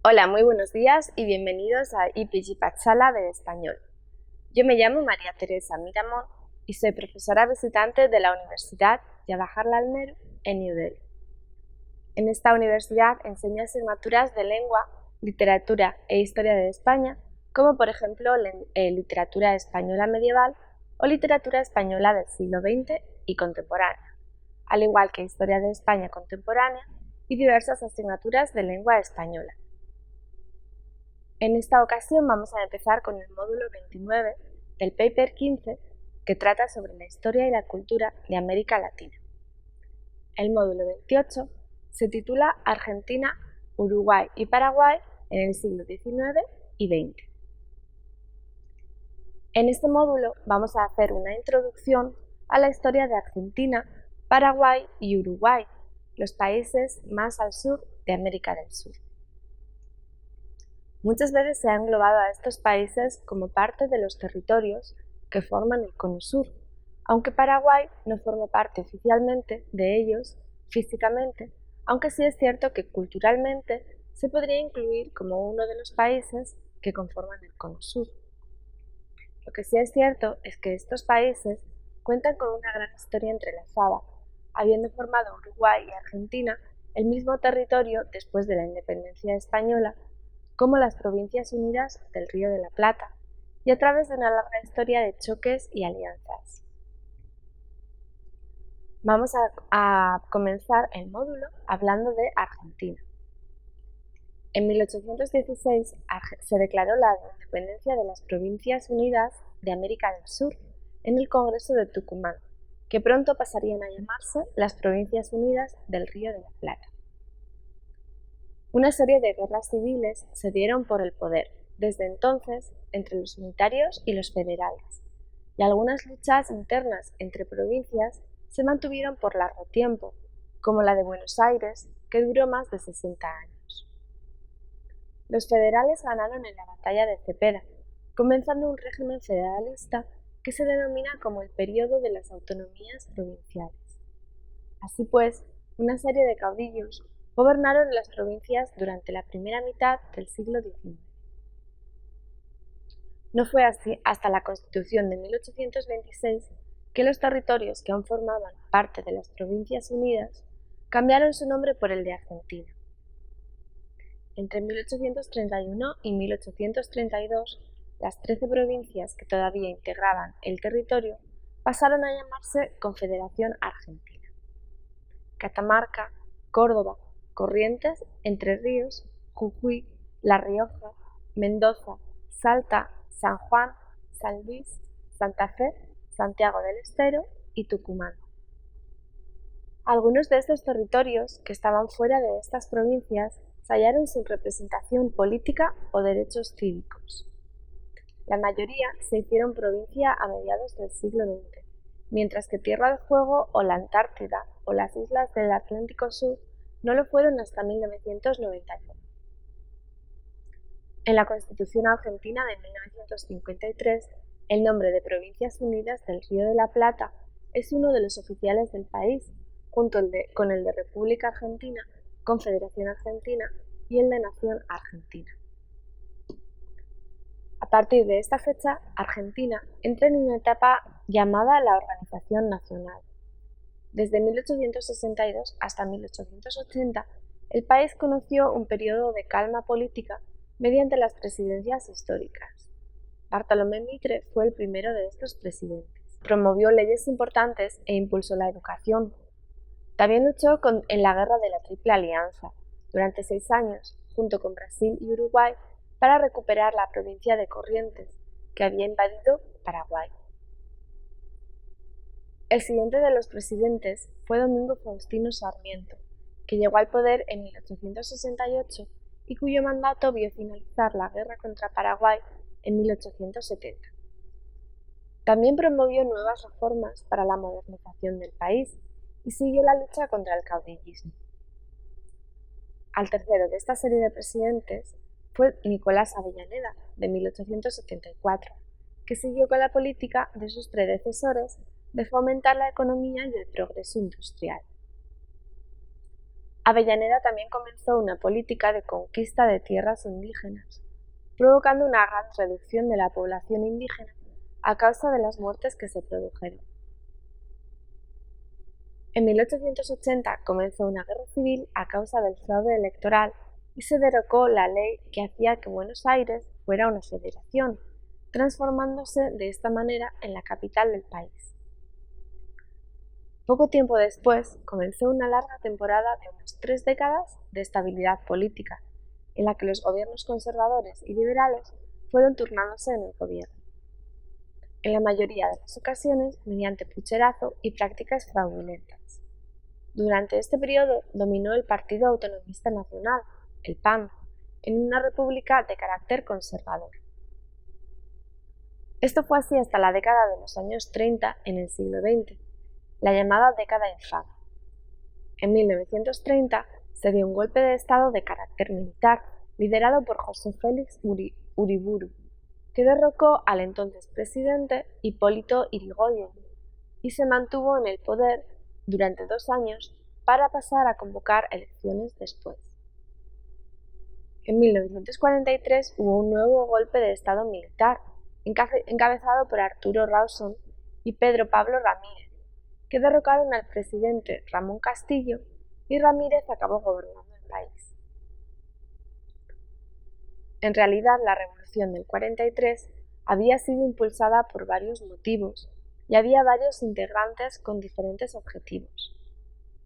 Hola, muy buenos días y bienvenidos a IPG Patsala de Español. Yo me llamo María Teresa Miramón y soy profesora visitante de la Universidad Jawaharlal Nehru en New Delhi. En esta universidad enseño asignaturas de lengua, literatura e historia de España, como por ejemplo literatura española medieval o literatura española del siglo XX y contemporánea, al igual que historia de España contemporánea y diversas asignaturas de lengua española. En esta ocasión vamos a empezar con el módulo 29 del paper 15, que trata sobre la historia y la cultura de América Latina. El módulo 28 se titula Argentina, Uruguay y Paraguay en el siglo XIX y XX. En este módulo vamos a hacer una introducción a la historia de Argentina, Paraguay y Uruguay, los países más al sur de América del Sur. Muchas veces se ha englobado a estos países como parte de los territorios que forman el Cono Sur, aunque Paraguay no forma parte oficialmente de ellos físicamente, aunque sí es cierto que culturalmente se podría incluir como uno de los países que conforman el Cono Sur. Lo que sí es cierto es que estos países cuentan con una gran historia entrelazada, habiendo formado Uruguay y Argentina el mismo territorio después de la independencia española, como las Provincias Unidas del Río de la Plata, y a través de una larga historia de choques y alianzas. Vamos a comenzar el módulo hablando de Argentina. En 1816 se declaró la independencia de las Provincias Unidas de América del Sur en el Congreso de Tucumán, que pronto pasarían a llamarse las Provincias Unidas del Río de la Plata. Una serie de guerras civiles se dieron por el poder, desde entonces, entre los unitarios y los federales, y algunas luchas internas entre provincias se mantuvieron por largo tiempo, como la de Buenos Aires, que duró más de 60 años. Los federales ganaron en la batalla de Cepeda, comenzando un régimen federalista que se denomina como el período de las autonomías provinciales. Así pues, una serie de caudillos gobernaron las provincias durante la primera mitad del siglo XIX. No fue así hasta la Constitución de 1826 que los territorios que aún formaban parte de las Provincias Unidas cambiaron su nombre por el de Argentina. Entre 1831 y 1832, las 13 provincias que todavía integraban el territorio pasaron a llamarse Confederación Argentina. Catamarca, Córdoba, Corrientes, Entre Ríos, Jujuy, La Rioja, Mendoza, Salta, San Juan, San Luis, Santa Fe, Santiago del Estero y Tucumán. Algunos de estos territorios que estaban fuera de estas provincias se hallaron sin representación política o derechos cívicos. La mayoría se hicieron provincia a mediados del siglo XX, mientras que Tierra del Fuego o la Antártida o las islas del Atlántico Sur no lo fueron hasta 1991. En la Constitución Argentina de 1953, el nombre de Provincias Unidas del Río de la Plata es uno de los oficiales del país, junto con el de República Argentina, Confederación Argentina y el de Nación Argentina. A partir de esta fecha, Argentina entra en una etapa llamada la Organización Nacional. Desde 1862 hasta 1880, el país conoció un periodo de calma política mediante las presidencias históricas. Bartolomé Mitre fue el primero de estos presidentes. Promovió leyes importantes e impulsó la educación. También luchó en la Guerra de la Triple Alianza, durante 6 años, junto con Brasil y Uruguay, para recuperar la provincia de Corrientes, que había invadido Paraguay. El siguiente de los presidentes fue Domingo Faustino Sarmiento, que llegó al poder en 1868 y cuyo mandato vio finalizar la guerra contra Paraguay en 1870. También promovió nuevas reformas para la modernización del país y siguió la lucha contra el caudillismo. Al tercero de esta serie de presidentes fue Nicolás Avellaneda, de 1874, que siguió con la política de sus predecesores de fomentar la economía y el progreso industrial. Avellaneda también comenzó una política de conquista de tierras indígenas, provocando una gran reducción de la población indígena a causa de las muertes que se produjeron. En 1880 comenzó una guerra civil a causa del fraude electoral y se derrocó la ley que hacía que Buenos Aires fuera una federación, transformándose de esta manera en la capital del país. Poco tiempo después comenzó una larga temporada de unas 3 décadas de estabilidad política, en la que los gobiernos conservadores y liberales fueron turnándose en el gobierno, en la mayoría de las ocasiones mediante pucherazo y prácticas fraudulentas. Durante este periodo dominó el Partido Autonomista Nacional, el PAN, en una república de carácter conservador. Esto fue así hasta la década de los años 30 en el siglo XX, la llamada década infame. En 1930 se dio un golpe de Estado de carácter militar, liderado por José Félix Uriburu, que derrocó al entonces presidente Hipólito Yrigoyen y se mantuvo en el poder durante 2 años para pasar a convocar elecciones después. En 1943 hubo un nuevo golpe de Estado militar, encabezado por Arturo Rawson y Pedro Pablo Ramírez, que derrocaron al presidente Ramón Castillo y Ramírez acabó gobernando el país. En realidad, la revolución del 43 había sido impulsada por varios motivos y había varios integrantes con diferentes objetivos.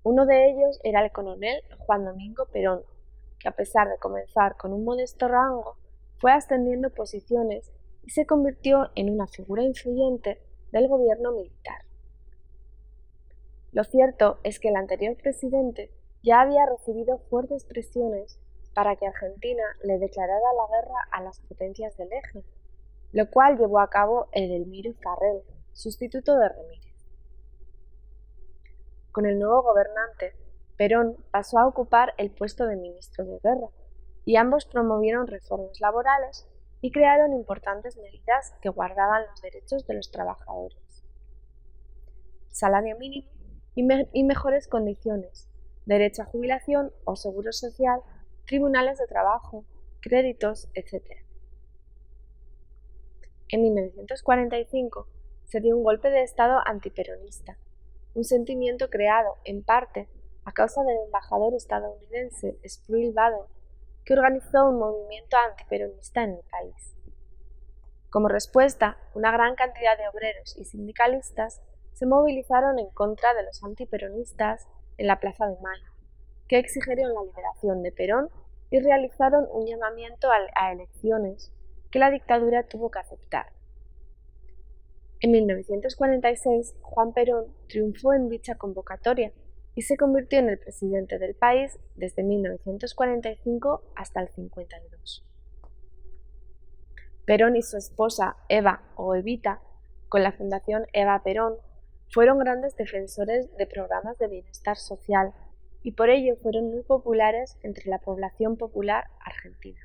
Uno de ellos era el coronel Juan Domingo Perón, que a pesar de comenzar con un modesto rango, fue ascendiendo posiciones y se convirtió en una figura influyente del gobierno militar. Lo cierto es que el anterior presidente ya había recibido fuertes presiones para que Argentina le declarara la guerra a las potencias del Eje, lo cual llevó a cabo Edelmiro Farrell, sustituto de Ramírez. Con el nuevo gobernante, Perón pasó a ocupar el puesto de ministro de Guerra, y ambos promovieron reformas laborales y crearon importantes medidas que guardaban los derechos de los trabajadores. Salario mínimo y mejores condiciones, derecho a jubilación o seguro social, tribunales de trabajo, créditos, etc. En 1945 se dio un golpe de Estado antiperonista, un sentimiento creado, en parte, a causa del embajador estadounidense Sproul Baden, que organizó un movimiento antiperonista en el país. Como respuesta, una gran cantidad de obreros y sindicalistas se movilizaron en contra de los antiperonistas en la Plaza de Mayo, que exigieron la liberación de Perón y realizaron un llamamiento a elecciones que la dictadura tuvo que aceptar. En 1946, Juan Perón triunfó en dicha convocatoria y se convirtió en el presidente del país desde 1945 hasta el 52. Perón y su esposa Eva o Evita, con la Fundación Eva Perón, fueron grandes defensores de programas de bienestar social y por ello fueron muy populares entre la población popular argentina.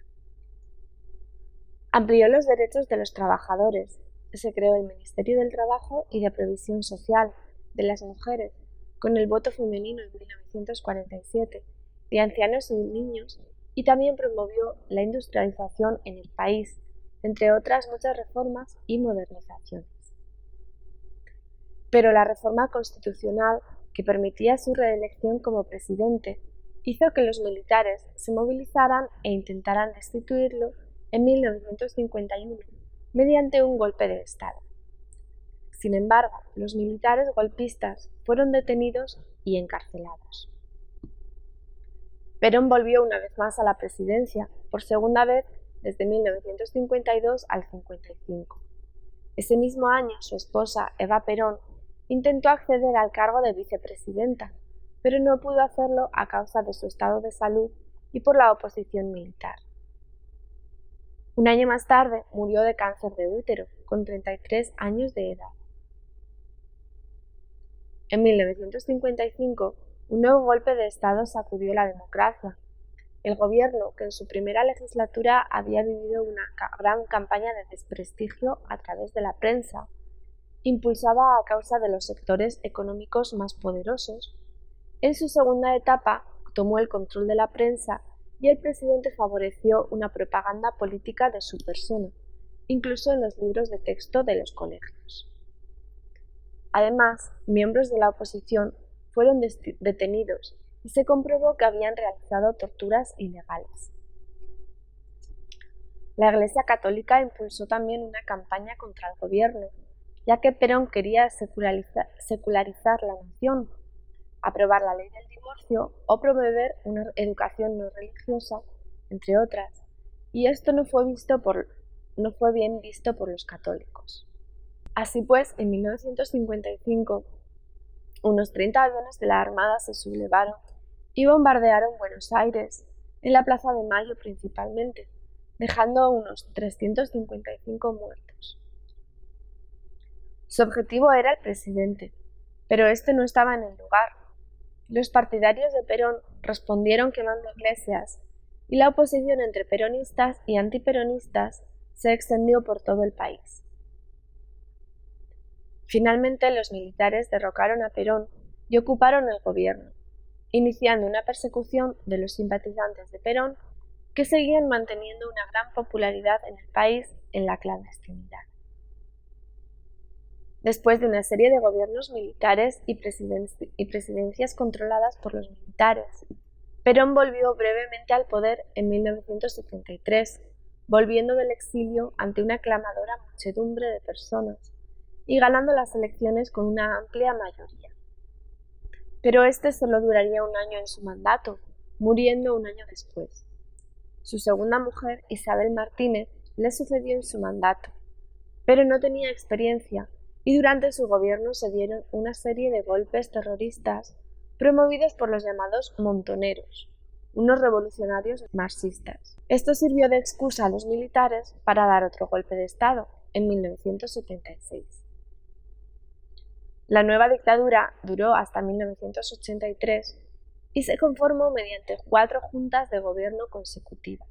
Amplió los derechos de los trabajadores. Se creó el Ministerio del Trabajo y de Previsión Social de las mujeres, con el voto femenino en 1947, de ancianos y niños, y también promovió la industrialización en el país, entre otras muchas reformas y modernizaciones. Pero la reforma constitucional, que permitía su reelección como presidente, hizo que los militares se movilizaran e intentaran destituirlo en 1951 mediante un golpe de Estado. Sin embargo, los militares golpistas fueron detenidos y encarcelados. Perón volvió una vez más a la presidencia, por segunda vez desde 1952 al 55. Ese mismo año, su esposa, Eva Perón, intentó acceder al cargo de vicepresidenta, pero no pudo hacerlo a causa de su estado de salud y por la oposición militar. Un año más tarde murió de cáncer de útero, con 33 años de edad. En 1955, un nuevo golpe de Estado sacudió la democracia. El gobierno, que en su primera legislatura había vivido una gran campaña de desprestigio a través de la prensa, impulsada a causa de los sectores económicos más poderosos, en su segunda etapa tomó el control de la prensa y el presidente favoreció una propaganda política de su persona, incluso en los libros de texto de los colegios. Además, miembros de la oposición fueron detenidos y se comprobó que habían realizado torturas ilegales. La Iglesia Católica impulsó también una campaña contra el gobierno, ya que Perón quería secularizar la nación, aprobar la ley del divorcio o promover una educación no religiosa, entre otras, y esto no fue bien visto por los católicos. Así pues, en 1955, unos 30 aviones de la Armada se sublevaron y bombardearon Buenos Aires, en la Plaza de Mayo principalmente, dejando unos 355 muertos. Su objetivo era el presidente, pero este no estaba en el lugar. Los partidarios de Perón respondieron quemando iglesias y la oposición entre peronistas y antiperonistas se extendió por todo el país. Finalmente, los militares derrocaron a Perón y ocuparon el gobierno, iniciando una persecución de los simpatizantes de Perón que seguían manteniendo una gran popularidad en el país en la clandestinidad. Después de una serie de gobiernos militares y presidencias controladas por los militares, Perón volvió brevemente al poder en 1973, volviendo del exilio ante una aclamadora muchedumbre de personas y ganando las elecciones con una amplia mayoría. Pero este solo duraría un año en su mandato, muriendo un año después. Su segunda mujer, Isabel Martínez, le sucedió en su mandato, pero no tenía experiencia y durante su gobierno se dieron una serie de golpes terroristas promovidos por los llamados montoneros, unos revolucionarios marxistas. Esto sirvió de excusa a los militares para dar otro golpe de Estado en 1976. La nueva dictadura duró hasta 1983 y se conformó mediante 4 juntas de gobierno consecutivas.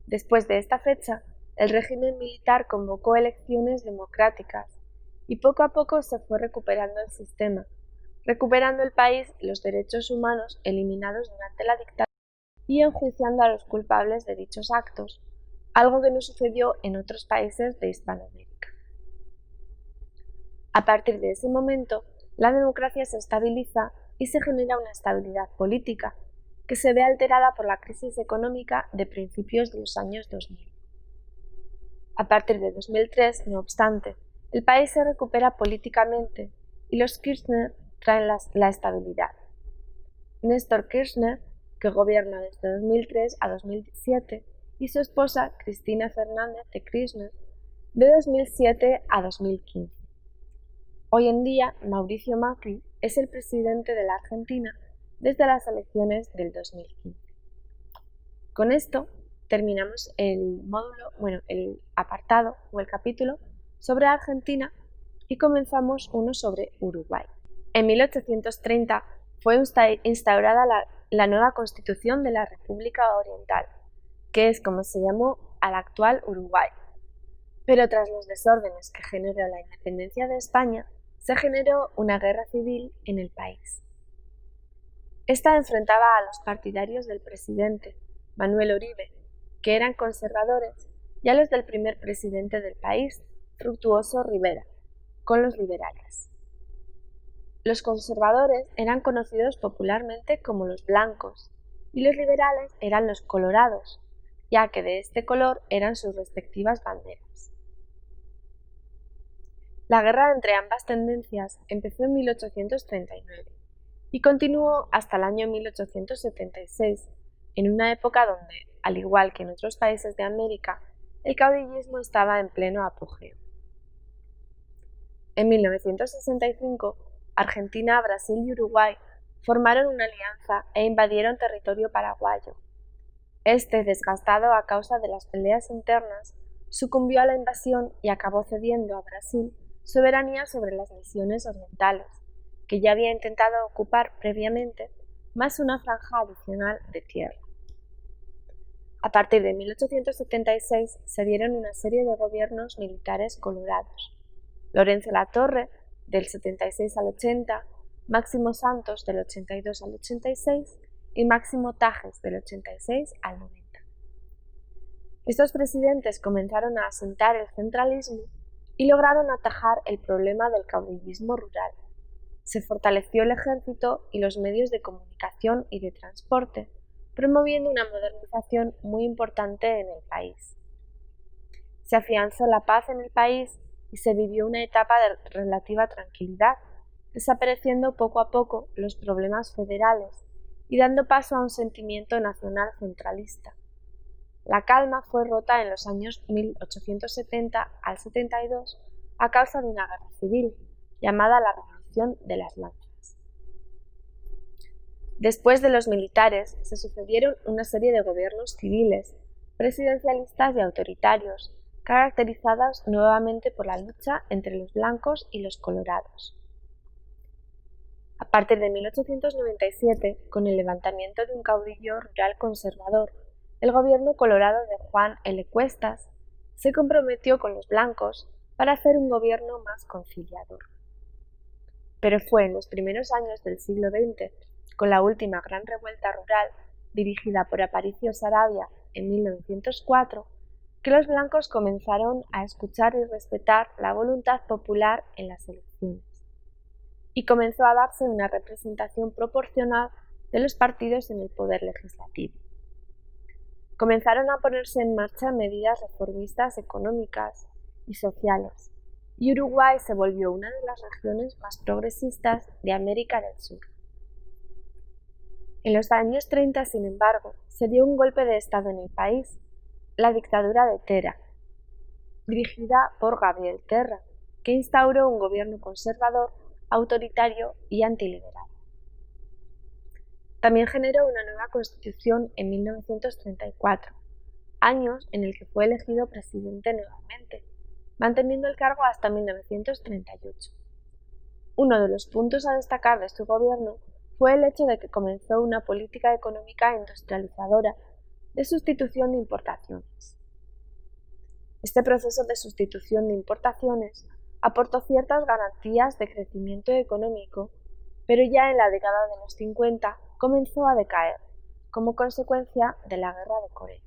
Después de esta fecha, el régimen militar convocó elecciones democráticas y poco a poco se fue recuperando el sistema, recuperando el país y los derechos humanos eliminados durante la dictadura y enjuiciando a los culpables de dichos actos, algo que no sucedió en otros países de Hispanoamérica. A partir de ese momento, la democracia se estabiliza y se genera una estabilidad política que se ve alterada por la crisis económica de principios de los años 2000. A partir de 2003, no obstante, el país se recupera políticamente y los Kirchner traen la estabilidad. Néstor Kirchner, que gobierna desde 2003 a 2007, y su esposa Cristina Fernández de Kirchner, de 2007 a 2015. Hoy en día, Mauricio Macri es el presidente de la Argentina desde las elecciones del 2015. Con esto terminamos el apartado o el capítulo sobre Argentina y comenzamos uno sobre Uruguay. En 1830 fue instaurada la nueva Constitución de la República Oriental, que es como se llamó al actual Uruguay. Pero tras los desórdenes que generó la independencia de España, se generó una guerra civil en el país. Esta enfrentaba a los partidarios del presidente, Manuel Oribe, que eran conservadores, y a los del primer presidente del país, Fructuoso Rivera, con los liberales. Los conservadores eran conocidos popularmente como los blancos, y los liberales eran los colorados, ya que de este color eran sus respectivas banderas. La guerra entre ambas tendencias empezó en 1839 y continuó hasta el año 1876, en una época donde, al igual que en otros países de América, el caudillismo estaba en pleno apogeo. En 1965, Argentina, Brasil y Uruguay formaron una alianza e invadieron territorio paraguayo. Este, desgastado a causa de las peleas internas, sucumbió a la invasión y acabó cediendo a Brasil soberanía sobre las Misiones Orientales, que ya había intentado ocupar previamente, más una franja adicional de tierra. A partir de 1876 se dieron una serie de gobiernos militares colorados. Lorenzo Latorre, del 76 al 80, Máximo Santos del 82 al 86 y Máximo Tajes del 86 al 90. Estos presidentes comenzaron a asentar el centralismo y lograron atajar el problema del caudillismo rural. Se fortaleció el ejército y los medios de comunicación y de transporte, promoviendo una modernización muy importante en el país. Se afianzó la paz en el país y se vivió una etapa de relativa tranquilidad, desapareciendo poco a poco los problemas federales y dando paso a un sentimiento nacional centralista. La calma fue rota en los años 1870 al 72 a causa de una guerra civil, llamada la Revolución de las Lanzas. Después de los militares se sucedieron una serie de gobiernos civiles, presidencialistas y autoritarios, caracterizados nuevamente por la lucha entre los blancos y los colorados. A partir de 1897, con el levantamiento de un caudillo rural conservador, el gobierno colorado de Juan L. Cuestas se comprometió con los blancos para hacer un gobierno más conciliador. Pero fue en los primeros años del siglo XX, con la última gran revuelta rural dirigida por Aparicio Saravia en 1904, que los blancos comenzaron a escuchar y respetar la voluntad popular en las elecciones, y comenzó a darse una representación proporcional de los partidos en el poder legislativo. Comenzaron a ponerse en marcha medidas reformistas económicas y sociales, y Uruguay se volvió una de las regiones más progresistas de América del Sur. En los años 30, sin embargo, se dio un golpe de Estado en el país, la dictadura de Terra, dirigida por Gabriel Terra, que instauró un gobierno conservador, autoritario y antiliberal. También generó una nueva constitución en 1934, años en el que fue elegido presidente nuevamente, manteniendo el cargo hasta 1938. Uno de los puntos a destacar de su gobierno fue el hecho de que comenzó una política económica industrializadora de sustitución de importaciones. Este proceso de sustitución de importaciones aportó ciertas garantías de crecimiento económico, pero ya en la década de los 50 comenzó a decaer, como consecuencia de la Guerra de Corea.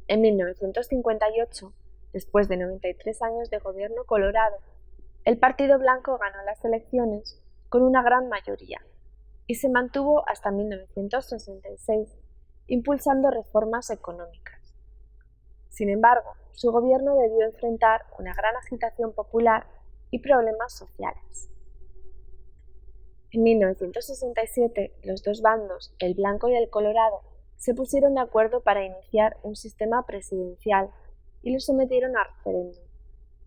En 1958, después de 93 años de gobierno colorado, el Partido Blanco ganó las elecciones con una gran mayoría y se mantuvo hasta 1966, impulsando reformas económicas. Sin embargo, su gobierno debió enfrentar una gran agitación popular y problemas sociales. En 1967, los dos bandos, el blanco y el colorado, se pusieron de acuerdo para iniciar un sistema presidencial y lo sometieron a referéndum,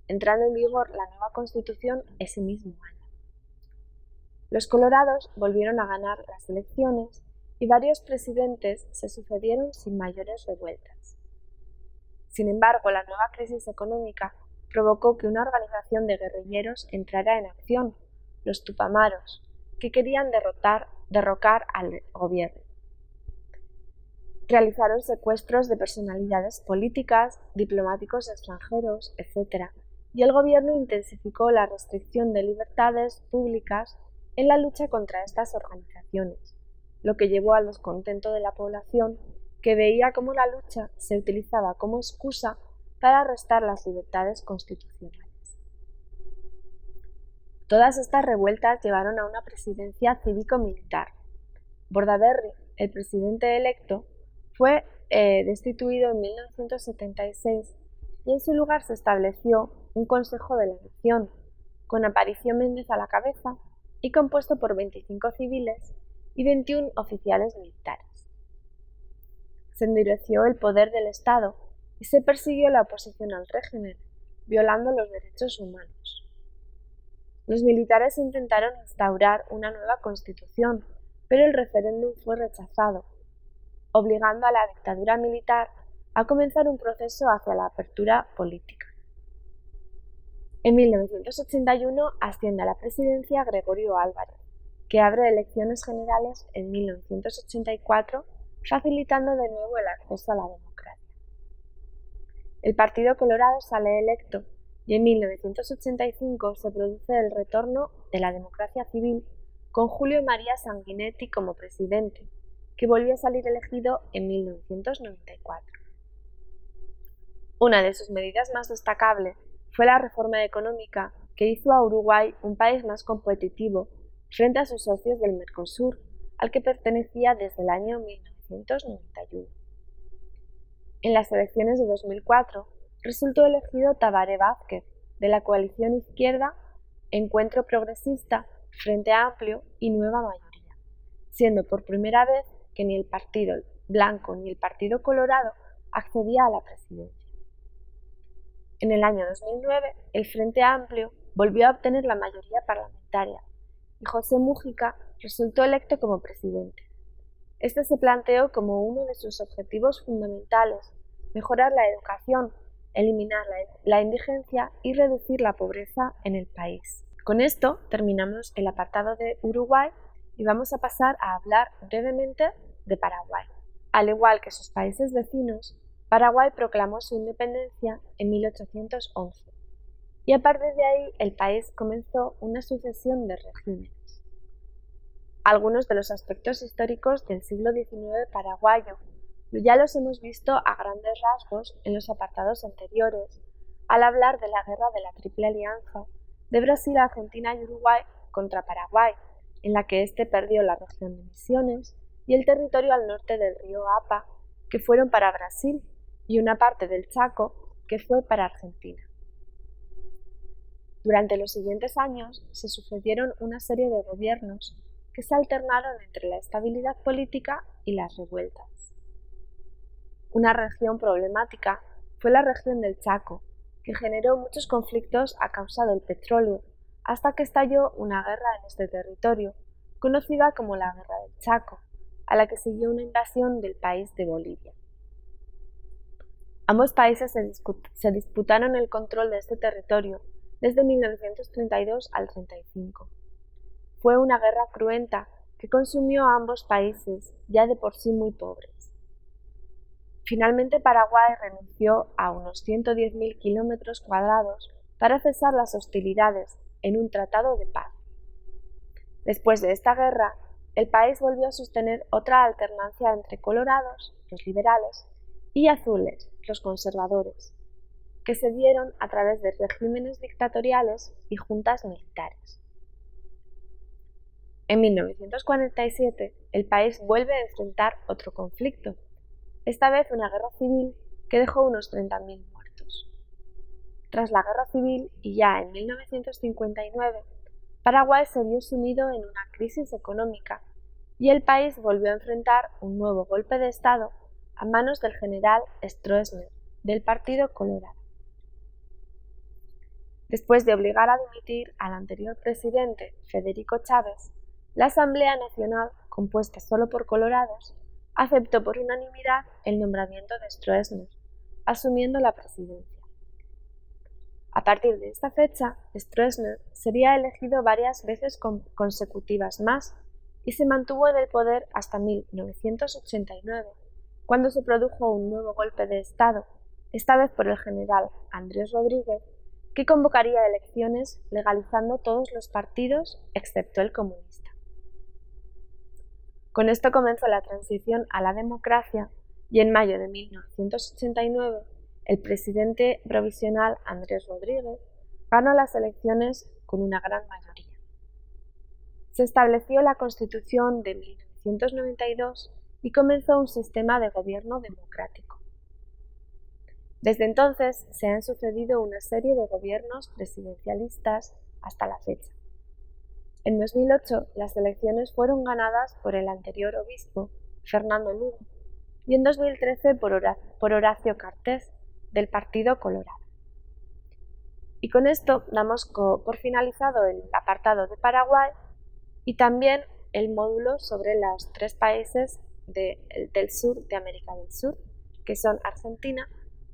entrando en vigor la nueva Constitución ese mismo año. Los colorados volvieron a ganar las elecciones y varios presidentes se sucedieron sin mayores revueltas. Sin embargo, la nueva crisis económica provocó que una organización de guerrilleros entrara en acción, los Tupamaros, que querían derrocar al gobierno. Realizaron secuestros de personalidades políticas, diplomáticos extranjeros, etc., y el gobierno intensificó la restricción de libertades públicas en la lucha contra estas organizaciones, lo que llevó al descontento de la población, que veía cómo la lucha se utilizaba como excusa para restar las libertades constitucionales. Todas estas revueltas llevaron a una presidencia cívico-militar. Bordaberry, el presidente electo, fue destituido en 1976 y en su lugar se estableció un Consejo de la Nación, con Aparicio Méndez a la cabeza y compuesto por 25 civiles y 21 oficiales militares. Se endureció el poder del Estado y se persiguió la oposición al régimen, violando los derechos humanos. Los militares intentaron instaurar una nueva constitución, pero el referéndum fue rechazado, obligando a la dictadura militar a comenzar un proceso hacia la apertura política. En 1981 asciende a la presidencia Gregorio Álvarez, que abre elecciones generales en 1984, facilitando de nuevo el acceso a la democracia. El Partido Colorado sale electo y en 1985 se produce el retorno de la democracia civil con Julio María Sanguinetti como presidente, que volvió a salir elegido en 1994. Una de sus medidas más destacables fue la reforma económica que hizo a Uruguay un país más competitivo frente a sus socios del Mercosur, al que pertenecía desde el año 1991. En las elecciones de 2004 resultó elegido Tabaré Vázquez, de la coalición izquierda Encuentro Progresista, Frente Amplio y Nueva Mayoría, siendo por primera vez que ni el Partido Blanco ni el Partido Colorado accedía a la presidencia. En el año 2009, el Frente Amplio volvió a obtener la mayoría parlamentaria y José Mújica resultó electo como presidente. Este se planteó como uno de sus objetivos fundamentales mejorar la educación, eliminar la indigencia y reducir la pobreza en el país. Con esto terminamos el apartado de Uruguay y vamos a pasar a hablar brevemente de Paraguay. Al igual que sus países vecinos, Paraguay proclamó su independencia en 1811 y a partir de ahí el país comenzó una sucesión de regímenes. Algunos de los aspectos históricos del siglo XIX paraguayo ya los hemos visto a grandes rasgos en los apartados anteriores, al hablar de la guerra de la Triple Alianza de Brasil, Argentina y Uruguay contra Paraguay, en la que éste perdió la región de Misiones y el territorio al norte del río Apa, que fueron para Brasil, y una parte del Chaco, que fue para Argentina. Durante los siguientes años se sucedieron una serie de gobiernos que se alternaron entre la estabilidad política y las revueltas. Una región problemática fue la región del Chaco, que generó muchos conflictos a causa del petróleo, hasta que estalló una guerra en este territorio, conocida como la Guerra del Chaco, a la que siguió una invasión del país de Bolivia. Ambos países se disputaron el control de este territorio desde 1932 al 35. Fue una guerra cruenta que consumió a ambos países, ya de por sí muy pobres. Finalmente Paraguay renunció a unos 110.000 kilómetros cuadrados para cesar las hostilidades en un tratado de paz. Después de esta guerra, el país volvió a sostener otra alternancia entre colorados, los liberales, y azules, los conservadores, que se dieron a través de regímenes dictatoriales y juntas militares. En 1947, el país vuelve a enfrentar otro conflicto, esta vez una guerra civil que dejó unos 30.000 muertos. Tras la guerra civil y ya en 1959, Paraguay se vio sumido en una crisis económica y el país volvió a enfrentar un nuevo golpe de Estado a manos del general Stroessner, del Partido Colorado. Después de obligar a dimitir al anterior presidente, Federico Chávez, la Asamblea Nacional, compuesta solo por colorados, aceptó por unanimidad el nombramiento de Stroessner, asumiendo la presidencia. A partir de esta fecha, Stroessner sería elegido varias veces consecutivas más y se mantuvo en el poder hasta 1989, cuando se produjo un nuevo golpe de Estado, esta vez por el general Andrés Rodríguez, que convocaría elecciones legalizando todos los partidos excepto el comunista. Con esto comenzó la transición a la democracia y en mayo de 1989 el presidente provisional Andrés Rodríguez ganó las elecciones con una gran mayoría. Se estableció la Constitución de 1992 y comenzó un sistema de gobierno democrático. Desde entonces se han sucedido una serie de gobiernos presidencialistas hasta la fecha. En 2008 las elecciones fueron ganadas por el anterior obispo, Fernando Lugo, y en 2013 por Horacio Cartés, del Partido Colorado. Y con esto damos por finalizado el apartado de Paraguay y también el módulo sobre los tres países del sur de América del Sur, que son Argentina,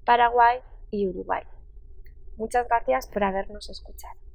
Paraguay y Uruguay. Muchas gracias por habernos escuchado.